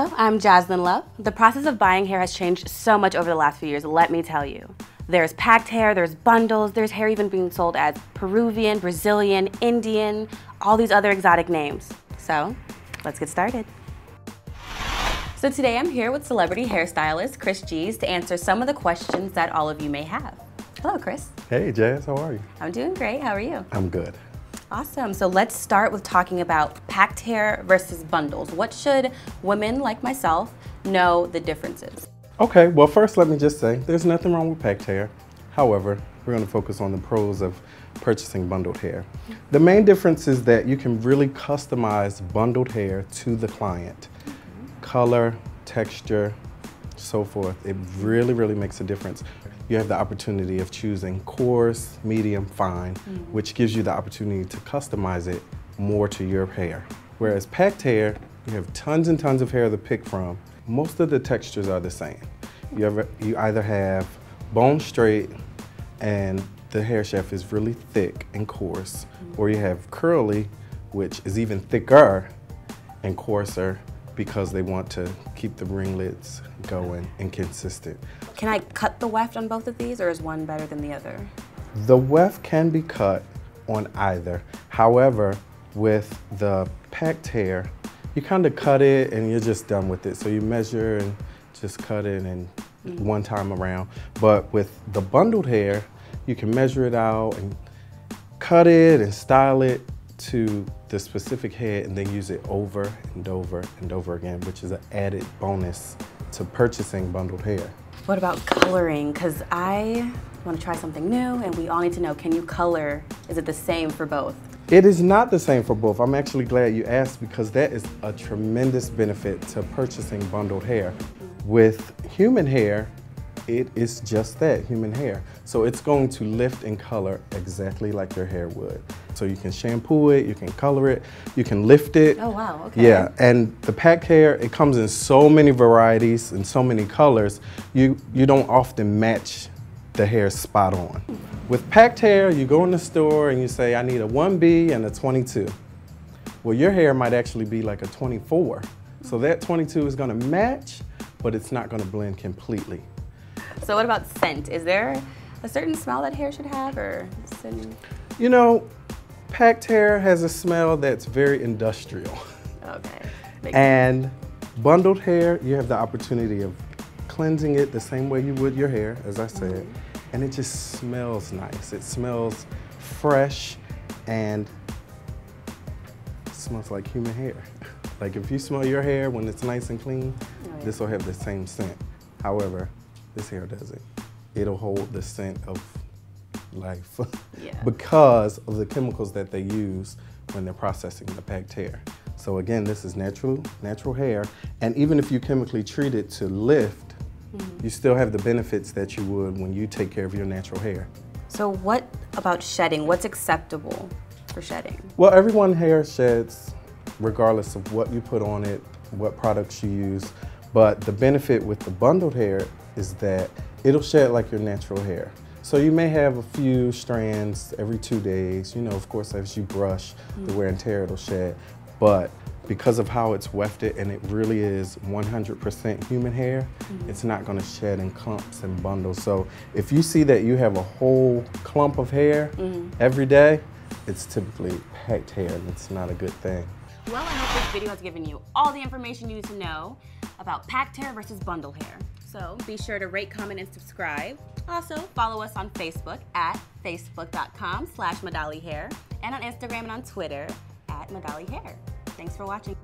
Hello, I'm Jasmine Love. The process of buying hair has changed so much over the last few years, let me tell you. There's packed hair, there's bundles, there's hair even being sold as Peruvian, Brazilian, Indian, all these other exotic names. So, let's get started. So today I'm here with celebrity hairstylist Chris G's to answer some of the questions that all of you may have. Hello, Chris. Hey, Jazz, how are you? I'm doing great, how are you? I'm good. Awesome, so let's start with talking about packed hair versus bundles. What should women like myself know the differences? Okay, well first let me just say, there's nothing wrong with packed hair. However, we're gonna focus on the pros of purchasing bundled hair. The main difference is that you can really customize bundled hair to the client. Color, texture, so forth. It really makes a difference. You have the opportunity of choosing coarse, medium, fine, which gives you the opportunity to customize it more to your hair. Whereas packed hair, you have tons and tons of hair to pick from. Most of the textures are the same. You either have bone straight and the hair shaft is really thick and coarse, or you have curly, which is even thicker and coarser because they want to keep the ringlets going and consistent. Can I cut the weft on both of these, or is one better than the other? The weft can be cut on either. However, with the packed hair, you kind of cut it and you're just done with it. So you measure and just cut it and one time around. But with the bundled hair, you can measure it out and cut it and style it to the specific head and then use it over and over and over again, which is an added bonus to purchasing bundled hair. What about coloring? Because I want to try something new and we all need to know, can you color? Is it the same for both? It is not the same for both. I'm actually glad you asked because that is a tremendous benefit to purchasing bundled hair. With human hair, it is just that, human hair. So it's going to lift and color exactly like your hair would. So you can shampoo it, you can color it, you can lift it. Oh wow, okay. Yeah, and the packed hair, it comes in so many varieties and so many colors, you don't often match the hair spot on. With packed hair, you go in the store and you say, I need a 1B and a 22. Well, your hair might actually be like a 24. So that 22 is gonna match, but it's not gonna blend completely. So what about scent? Is there a certain smell that hair should have, or? You know, packed hair has a smell that's very industrial. Okay. And bundled hair, you have the opportunity of cleansing it the same way you would your hair, as I said, and it just smells nice. It smells fresh and it smells like human hair. Like if you smell your hair when it's nice and clean, this will have the same scent. However, this hair doesn't. It'll hold the scent of life because of the chemicals that they use when they're processing the packed hair. So again, this is natural hair, and even if you chemically treat it to lift, you still have the benefits that you would when you take care of your natural hair. So what about shedding? What's acceptable for shedding? Well, everyone's hair sheds regardless of what you put on it, what products you use, but the benefit with the bundled hair is that it'll shed like your natural hair. So you may have a few strands every 2 days. You know, of course, as you brush, the wear and tear, it'll shed. But because of how it's wefted and it really is 100% human hair, it's not gonna shed in clumps and bundles. So if you see that you have a whole clump of hair every day, it's typically packed hair and it's not a good thing. Well, I hope this video has given you all the information you need to know about packed hair versus bundled hair. So be sure to rate, comment, and subscribe. Also, follow us on Facebook at facebook.com/MadaliHair and on Instagram and on Twitter at Madali Hair. Thanks for watching.